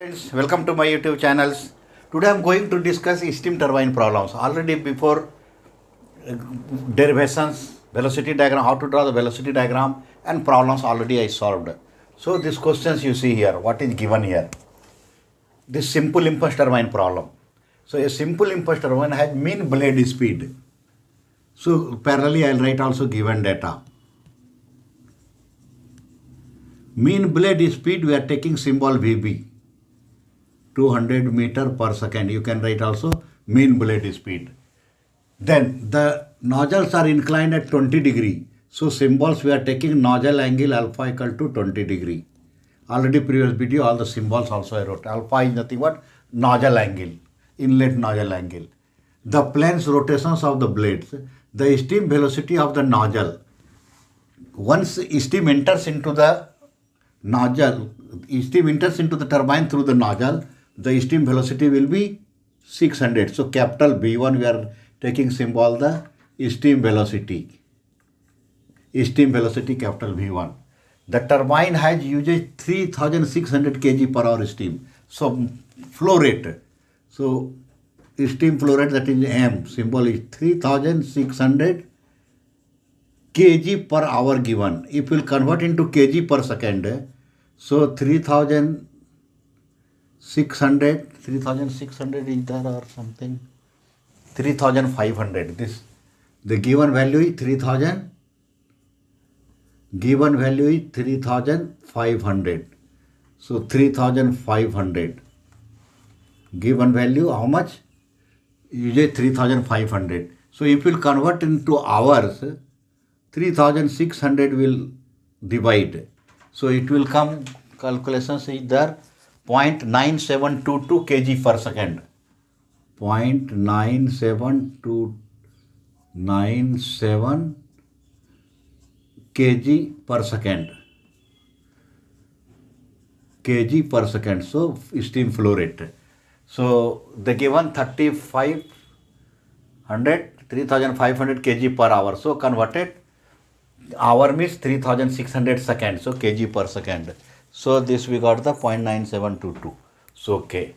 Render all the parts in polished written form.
Friends, welcome to my YouTube channels. Today I am going to discuss steam turbine problems. Already before derivations, velocity diagram, how to draw the velocity diagram and problems already I solved. So these questions you see here, what is given here? This simple impulse turbine problem. So a simple impulse turbine has mean blade speed. So parallelly I will write also given data. Mean blade speed we are taking symbol VB. 200 meter per second. You can write also mean blade speed. Then the nozzles are inclined at 20 degree. So symbols we are taking nozzle angle alpha equal to 20 degree. Already previous video all the symbols also I wrote. Alpha is nothing but nozzle angle, inlet nozzle angle. The plane's rotations of the blades, the steam velocity of the nozzle. Once steam enters into the nozzle, steam enters into the turbine through the nozzle, the steam velocity will be 600. So capital B1 we are taking symbol the steam velocity. Steam velocity capital V1. The turbine has usage 3600 kg per hour steam. So flow rate. So steam flow rate, that is M, symbol is 3600 kg per hour given. If we will convert into kg per second, so 3600 is there or something, 3500. This the given value is 3000. Given value is 3500. So 3500. Given value how much? Usually 3500. So if we will convert into hours, 3600 will divide. So it will come, calculations is there, 0.9722 kg per second. 0.9727 kg per second. Kg per second. So steam flow rate. So the given 3500 kg per hour. So converted, hour means 3600 seconds. So kg per second. So this we got the 0.9722. So okay.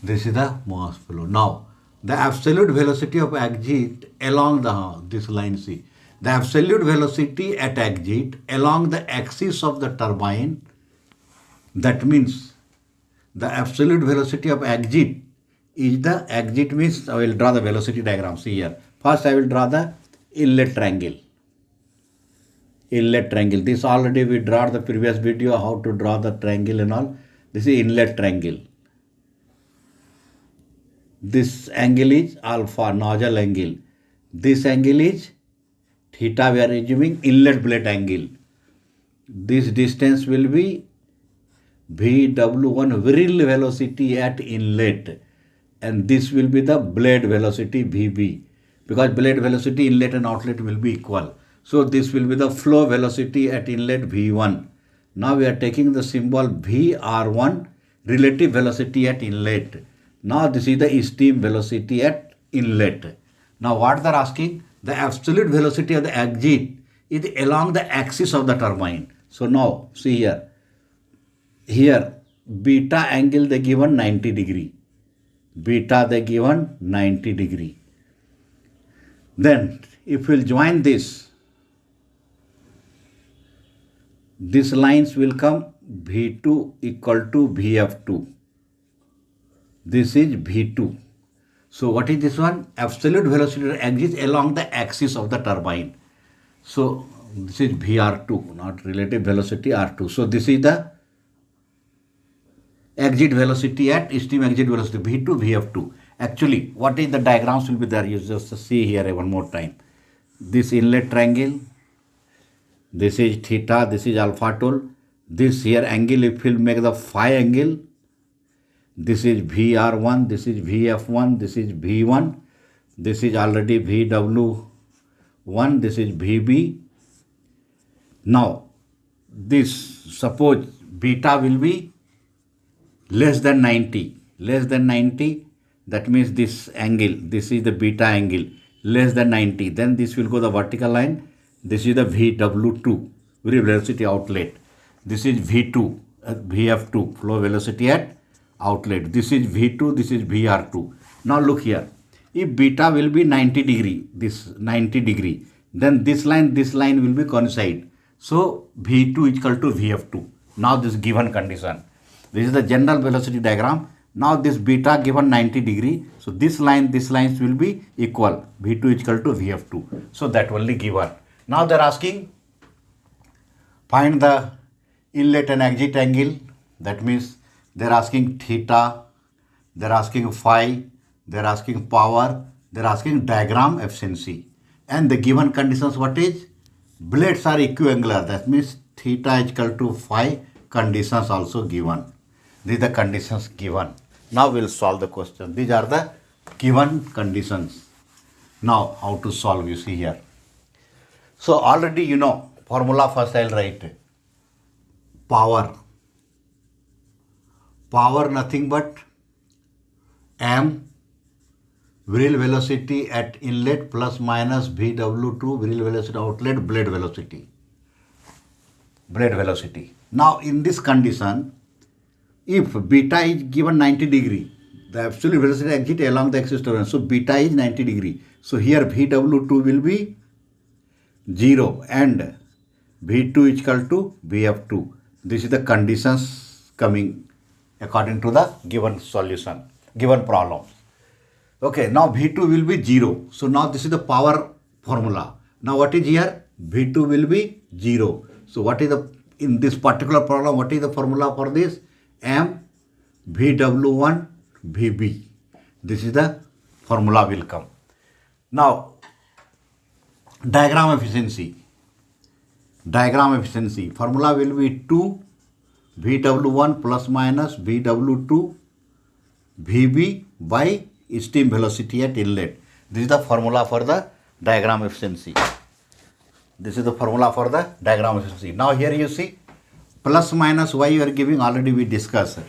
This is the mass flow. Now the absolute velocity of exit along this line C. The absolute velocity at exit along the axis of the turbine. That means the absolute velocity of exit is the exit means I will draw the velocity diagram. See here. First I will draw the inlet triangle. Inlet triangle. This already we draw the previous video how to draw the triangle and all. This is inlet triangle. This angle is alpha, nozzle angle. This angle is theta, we are assuming inlet blade angle. This distance will be VW1 real velocity at inlet, and this will be the blade velocity VB, because blade velocity inlet and outlet will be equal. So this will be the flow velocity at inlet V1. Now we are taking the symbol VR1 relative velocity at inlet. Now this is the steam velocity at inlet. Now what they are asking? The absolute velocity of the exit is along the axis of the turbine. So now see here. Here beta angle they given 90 degree. Beta they given 90 degree. Then if we will join this, these lines will come V2 equal to VF2. This is V2. So what is this one? Absolute velocity exit along the axis of the turbine. So this is VR2, not relative velocity R2. So this is the exit velocity at steam exit velocity V2, VF2. Actually, what is the diagrams will be there? You just see here one more time. This inlet triangle. This is theta. This is alpha tool. This here angle, if we will make the phi angle. This is VR1, this is VF1, this is V1, this is already VW1, this is VB. Now, this suppose beta will be less than 90, that means this angle, this is the beta angle, less than 90, then this will go the vertical line, this is the VW2, very velocity outlet, this is V2, Vf2, flow velocity at outlet. This is V2, this is Vr2. Now look here. If beta will be 90 degree, this 90 degree, then this line will be coincide. So V2 is equal to Vf2. Now this given condition. This is the general velocity diagram. Now this beta given 90 degree. So this lines will be equal. V2 is equal to Vf2. So that only given. Now they are asking, find the inlet and exit angle. That means they are asking theta, they are asking phi, they are asking power, they are asking diagram efficiency. And the given conditions what is? Blades are equiangular. That means theta is equal to phi. Conditions also given. These are the conditions given. Now we will solve the question. These are the given conditions. Now how to solve, you see here. So already you know formula. First I will write power. Power nothing but m real velocity at inlet plus minus Vw2 real velocity outlet blade velocity. Blade velocity. Now in this condition, if beta is given 90 degree, the absolute velocity exit along the axis torsion. So beta is 90 degree. So here Vw2 will be 0 and V2 is equal to Vf2. This is the conditions coming according to the given solution, given problems. Okay, now V2 will be 0. So now this is the power formula. Now what is here? V2 will be 0. So what is the, in this particular problem, what is the formula for this? M Vw1 Vb. This is the formula will come. Now diagram efficiency. Diagram efficiency. Formula will be 2 Vw1 plus minus Vw2 Vb by steam velocity at inlet. This is the formula for the diagram efficiency. This is the formula for the diagram efficiency. Now here you see plus minus y you are giving, already we discussed.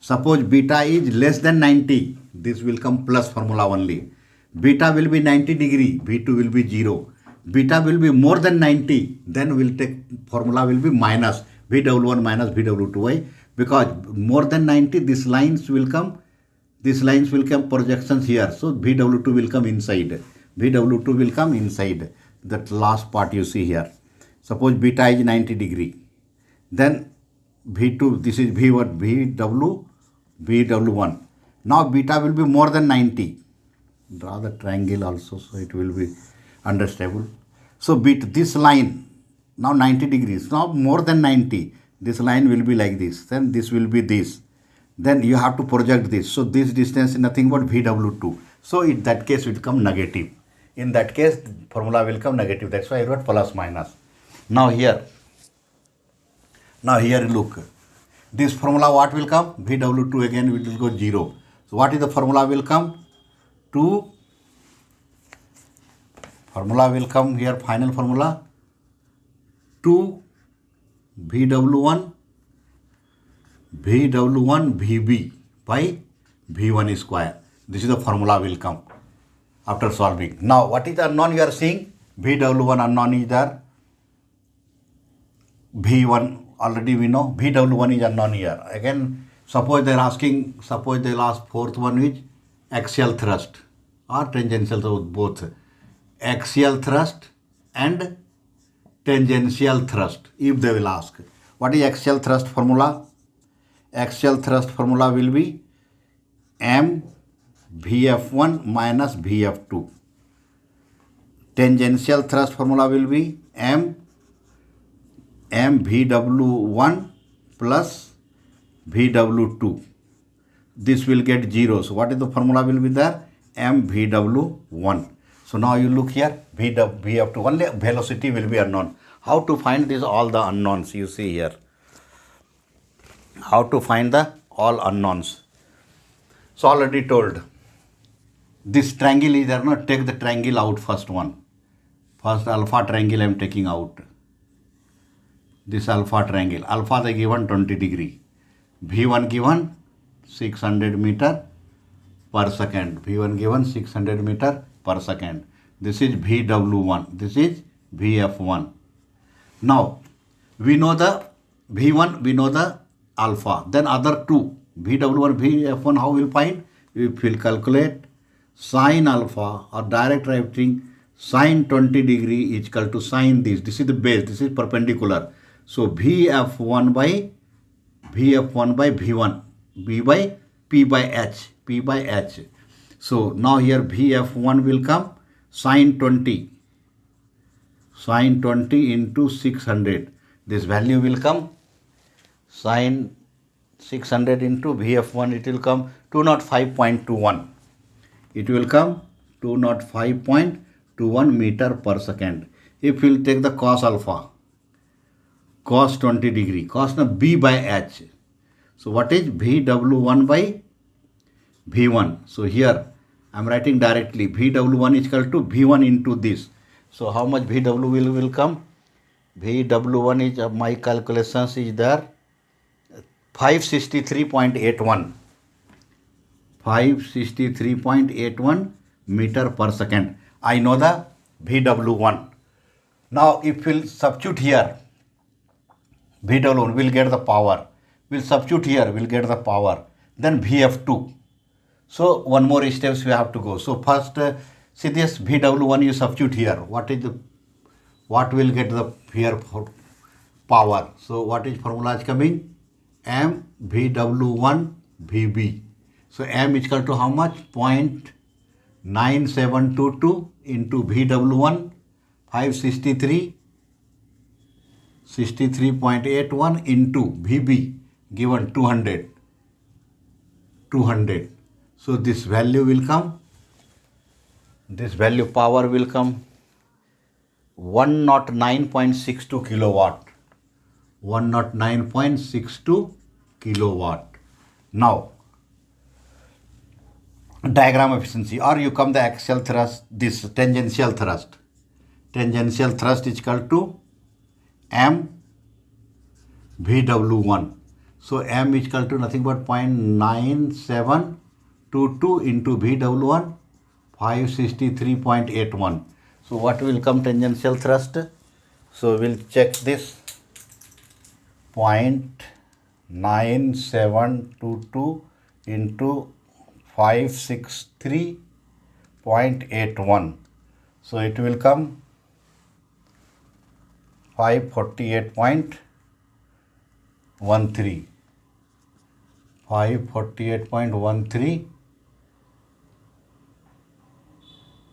Suppose beta is less than 90. This will come plus formula only. Beta will be 90 degree. V2 will be 0. Beta will be more than 90. Then we'll take formula will be minus Vw1 minus Vw2y. Because more than 90, these lines will come. These lines will come projections here. So Vw2 will come inside. Vw2 will come inside. That last part you see here. Suppose beta is 90 degree. Then V2, this is V1, Vw1. Now beta will be more than 90. Draw the triangle also so it will be understandable. So beta, this line, now 90 degrees, now more than 90. This line will be like this. Then this will be this. Then you have to project this. So this distance is nothing but Vw2. So in that case it will come negative. In that case formula will come negative. That's why I wrote plus minus. Now here look. This formula what will come? Vw2 again it will go 0. So what is the formula will come? 2. Formula will come here, final formula. 2 Vw1 Vb by V1 square. This is the formula will come after solving. Now what is the unknown you are seeing? Vw1 unknown is there. V1 already we know. Vw1 is unknown here. Again, suppose they are asking, suppose they will ask fourth one is axial thrust or tangential thrust, both. Axial thrust and tangential thrust, if they will ask. What is axial thrust formula? Axial thrust formula will be m Vf1 minus Vf2. Tangential thrust formula will be m Vw1 plus Vw2. This will get 0. So what is the formula will be there? M Vw1. So now you look here, Vf2, only velocity will be unknown. How to find these all the unknowns you see here? How to find the all unknowns? So already told. This triangle is there, not take the triangle out first one. First alpha triangle I am taking out. This alpha triangle. Alpha they given 20 degree. V1 given 600 meter per second. V1 given 600 meter per second. This is Vw1. This is Vf1. Now we know the V1, we know the alpha. Then other two, VW1, VF1, how we'll find? If we'll calculate sine alpha or direct writing sine 20 degree is equal to sine this. This is the base, this is perpendicular. So VF1 by V1, B by P by H. So now here VF1 will come sine 20 into 600. This value will come sine 600 into VF1, it will come 205.21. It will come 205.21 meter per second. If we will take the cos alpha, cos 20 degree, cos na B by H. So what is VW1 by V1? So here I am writing directly VW1 is equal to V1 into this. So how much VW will come? VW1 is, my calculations is there, 563.81. 563.81 meter per second. I know the VW1. Now if we'll substitute here, VW1 will get the power. We'll substitute here, we'll get the power. Then VF2. So one more steps we have to go. So first, see this VW1 you substitute here. What will get the here for power? So what is formula is coming? M VW1 VB. So M is equal to how much? 0.9722 into VW1 63.81 into VB given 200. So this value will come. This value power will come 109.62 kilowatt. 109.62 kilowatt. Now diagram efficiency, or you come the axial thrust, this tangential thrust. Tangential thrust is equal to M VW1. So M is equal to nothing but 0.9722 into VW1 563.81. So what will come tangential thrust? So we'll check this 0.9722 into 563.81. So it will come 548.13. 548.13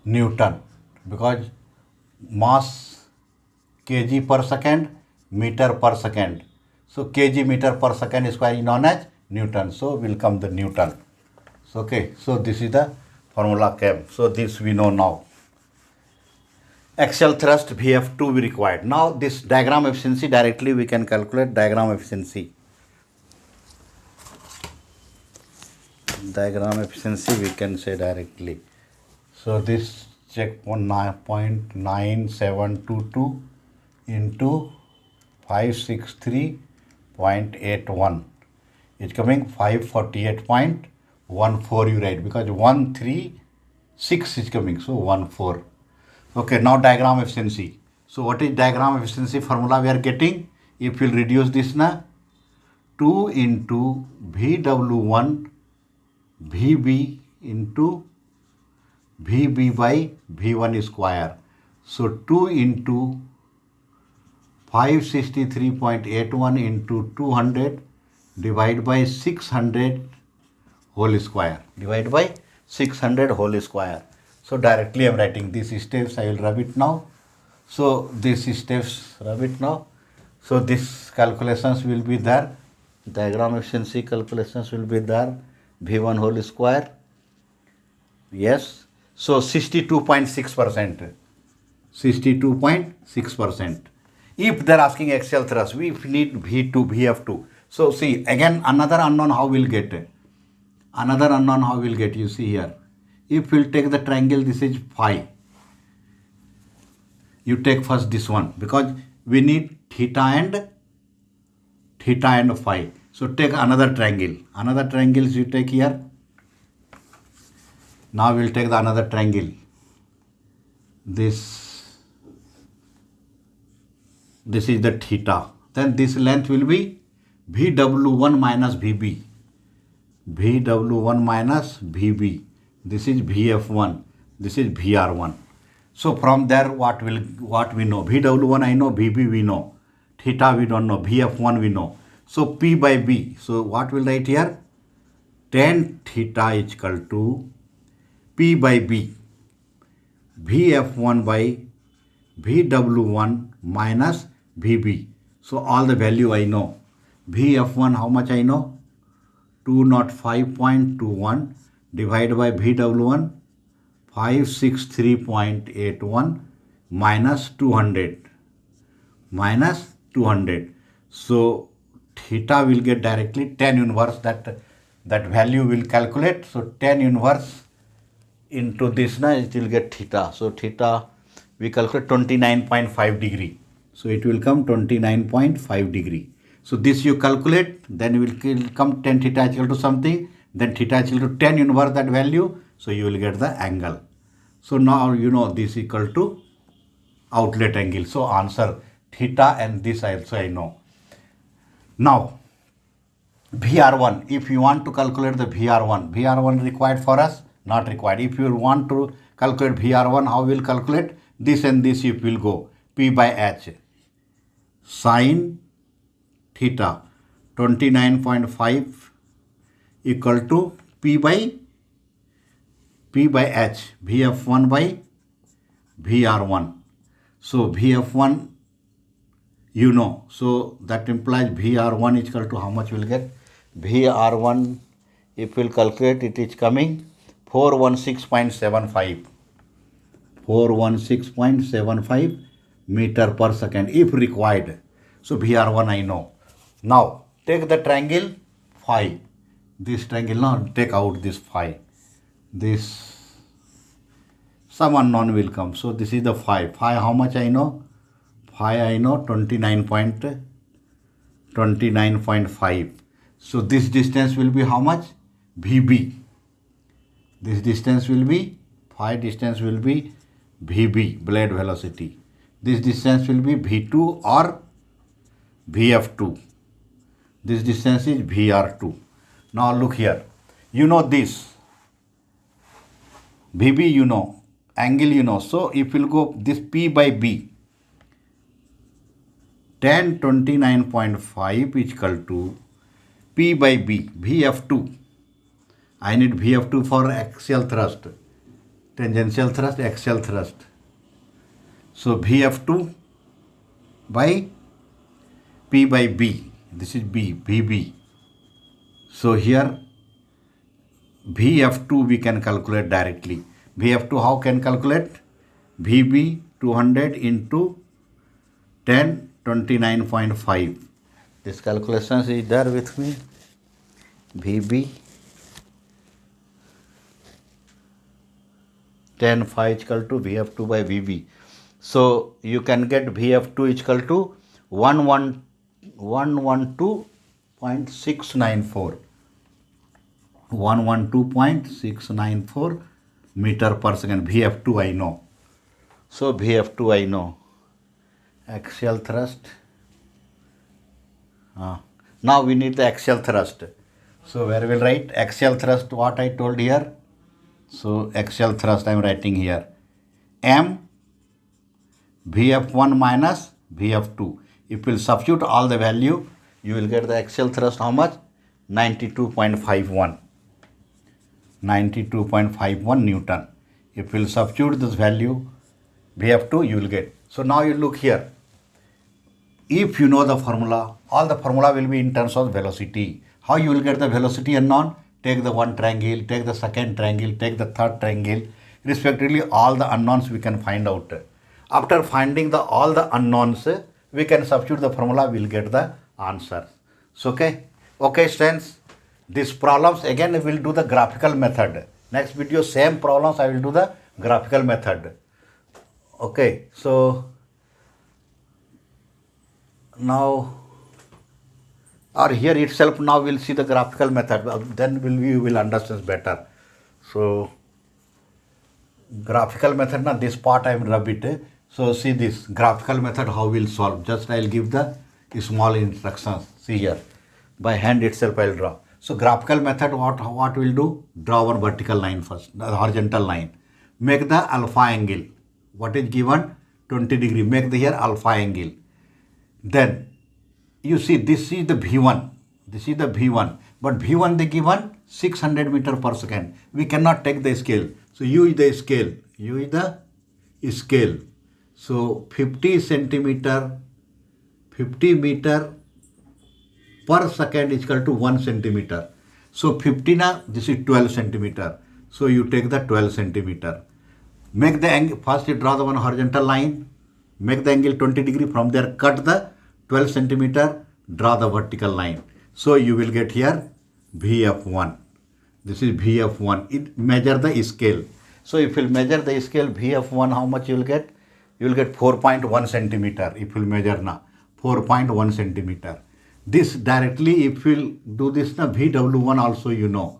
Newton, because mass kg per second, meter per second. So kg meter per second square is known as Newton. So will come the Newton. So, okay, so this is the formula came. So this we know now. Axial thrust VF2 we required. Now this diagram efficiency, directly we can calculate diagram efficiency. Diagram efficiency we can say directly. So this check 9.9722 into 563.81 is coming 548.14 you write, because 136 is coming, so 14. Okay, now diagram efficiency. So what is diagram efficiency formula we are getting? If we will reduce this na, 2 into VW1 VB into VB by V1 square. So 2 into 563.81 into 200 divided by 600 whole square. Divided by 600 whole square. So directly I am writing these steps. I will rub it now. So these steps rub it now. So this calculations will be there. Diagram efficiency calculations will be there. V1 whole square. Yes. So 62.6%. 62.6%. If they are asking axial thrust, we need V2, VF2. So see, again another unknown how we'll get. Another unknown how we'll get, you see here. If we'll take the triangle, this is phi. You take first this one, because we need theta and phi. So take another triangle. Another triangles you take here. Now we'll take the another triangle. This is the theta. Then this length will be VW1 minus VB. VW1 minus VB. This is VF1. This is VR1. So from there, what we know? VW1 I know, VB we know, theta we don't know, VF1 we know. So P by B. So what will write here? Tan theta is equal to P by B. VF1 by VW1 minus VB. So all the value I know. VF1 how much I know? 205.21 divided by VW1 563.81 minus 200. So theta will get directly tan inverse, that value will calculate. So tan inverse into this, it will get theta. So theta we calculate 29.5 degree. So it will come 29.5 degree. So this you calculate, then will come tan theta is equal to something, then theta is equal to tan inverse that value. So you will get the angle. So now you know this equal to outlet angle. So answer theta, and this also I know. Now VR1, if you want to calculate the VR1 required for us? Not required. If you want to calculate VR1, how will calculate? This and this if will go. P by H. Sin theta 29.5 equal to P by H. VF1 by VR1. So VF1 you know. So that implies VR1 is equal to how much we'll get? VR1 if we'll calculate, it is coming 416.75. 416.75 meter per second if required. So VR1 I know. Now take the triangle phi. This triangle, now take out this phi. This some unknown will come. So this is the phi. Phi how much I know? Phi I know 29.5. So this distance will be how much? VB. This distance will be, phi distance will be VB, blade velocity. This distance will be V2 or VF2. This distance is VR2. Now look here. You know this. VB you know. Angle you know. So if we'll go this P by B, tan 29.5 is equal to P by B, VF2. I need VF2 for axial thrust, tangential thrust, axial thrust. So VF2 by P by B. This is B, VB. So here VF2 we can calculate directly. VF2 how can calculate? VB 200 into 10 29.5. This calculation is there with me. VB 10 phi is equal to VF2 by VB. So you can get VF2 is equal to 112.694. 112.694 meter per second. VF2 I know. So VF2 I know. Axial thrust. Now we need the axial thrust. So where will write axial thrust? What I told here. So axial thrust I am writing here. M VF1 minus VF2. If you will substitute all the value, you will get the axial thrust how much? 92.51. 92.51 Newton. If you will substitute this value, VF2, you will get. So now you look here. If you know the formula, all the formula will be in terms of velocity. How you will get the velocity unknown? Take the one triangle, take the second triangle, take the third triangle. Respectively, all the unknowns we can find out. After finding all the unknowns, we can substitute the formula, we will get the answer. So, okay students, these problems again we will do the graphical method. Next video, same problems I will do the graphical method. Okay, so now or here itself now we'll see the graphical method, then we will understand better. So graphical method, now this part I will rub it. So see this graphical method how we'll solve. Just I'll give the small instructions. See here. By hand itself I'll draw. So graphical method, what we'll do? Draw one vertical line first, the horizontal line. Make the alpha angle. What is given? 20 degree. Make the here alpha angle. Then you see this is the V1. This is the V1. But V1 they given 600 meter per second. We cannot take the scale. So use the scale. Use the scale. So 50 meter per second is equal to 1 centimeter. So 50 na, this is 12 centimeter. So you take the 12 centimeter. Make the angle, first you draw the one horizontal line. Make the angle 20 degree. From there cut the 12 centimeter. Draw the vertical line. So you will get here VF1. This is VF1. It measure the scale. So if you measure the scale VF1, how much you will get? You will get 4.1 centimeter. If you measure now 4.1 centimeter. This directly, if you do this now, VW1 also you know.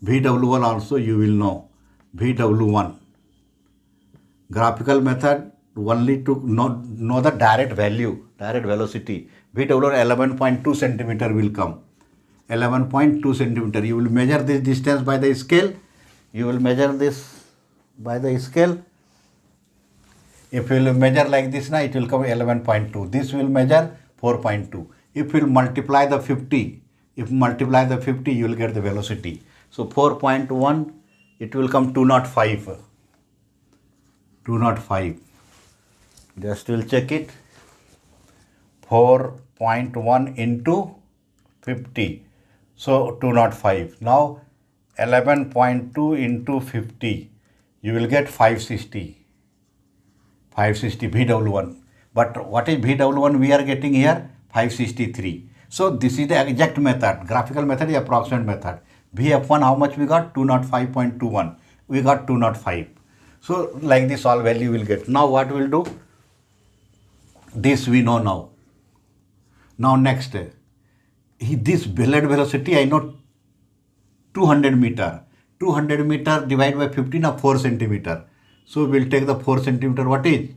VW1 also you will know. VW1. Graphical method only to know the direct value, direct velocity. VW1 11.2 centimeter will come. 11.2 centimeter. You will measure this distance by the scale. You will measure this by the scale. If you will measure like this now, it will come 11.2. This will measure 4.2. If you multiply the 50, you will get the velocity. So 4.1, it will come 205. 205. Just will check it. 4.1 into 50. So 205. Now 11.2 into 50. You will get 560. 560 VW1. But what is VW1 we are getting here? 563. So this is the exact method. Graphical method is approximate method. VF1 how much we got? 205.21. We got 205. So like this all value will get. Now what we'll do? This we know now. Now next. This blade velocity I know 200 meter. 200 meter divided by 15 of 4 centimeter. So we'll take the 4 centimeter. What is?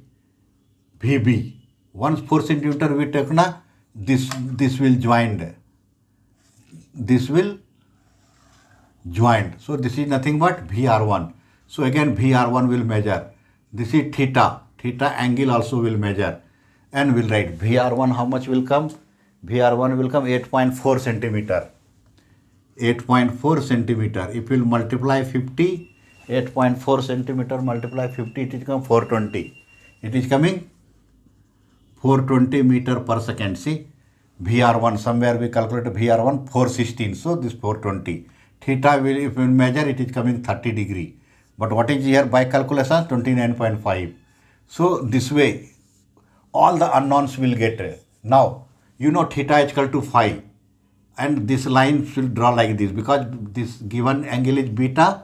VB. Once 4 centimeter we take na, this will joined. This will joined. So this is nothing but VR1. So again VR1 will measure. This is theta. Theta angle also will measure. And we'll write VR1 how much will come? VR1 will come 8.4 centimeter. 8.4 centimeter. If you multiply 50, 8.4 centimeter multiply 50, it is come 420. It is coming 420 meter per second. See, VR1, somewhere we calculate VR1 416. So this 420. Theta will, if we measure, it is coming 30 degree. But what is here by calculation? 29.5. So this way, all the unknowns will get. Now, you know theta is equal to phi. And this line should draw like this because this given angle is beta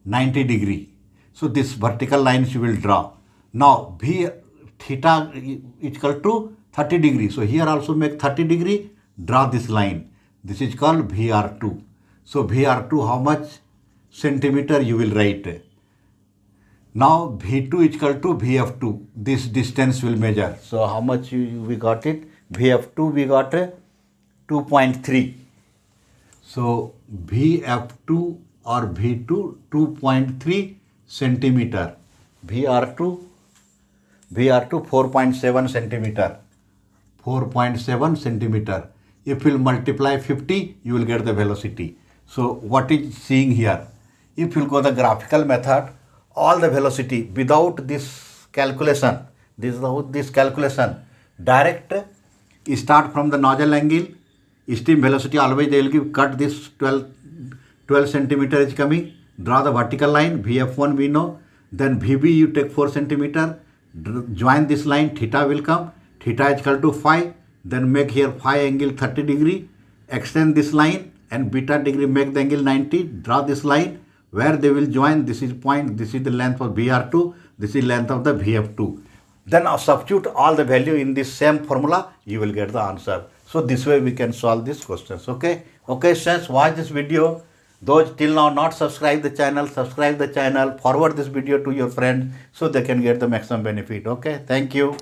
90 degree. So this vertical line you will draw. Now theta is equal to 30 degree. So here also make 30 degree, draw this line. This is called VR2. So VR2 how much centimeter you will write. Now V2 is equal to VF2. This distance will measure. So how much we got it? VF2 we got 2.3. So VF2 or V2 2.3 centimeter. VR2 4.7 centimeter. 4.7 centimeter. If you multiply 50, you will get the velocity. So what is seeing here? If you go the graphical method, all the velocity without this calculation, this calculation, direct start from the nozzle angle, stream velocity always they will give, cut this 12 centimeter is coming, draw the vertical line, VF1 we know, then VB you take 4 centimeter, join this line, theta will come, theta is equal to phi, then make here phi angle 30 degree, extend this line and beta degree make the angle 90, draw this line where they will join, this is point, this is the length of VR2, this is length of the VF2. Then substitute all the value in this same formula, you will get the answer. So this way we can solve these questions. Okay. Okay, students, watch this video. Those till now not subscribe the channel, subscribe the channel, forward this video to your friends so they can get the maximum benefit. Okay. Thank you.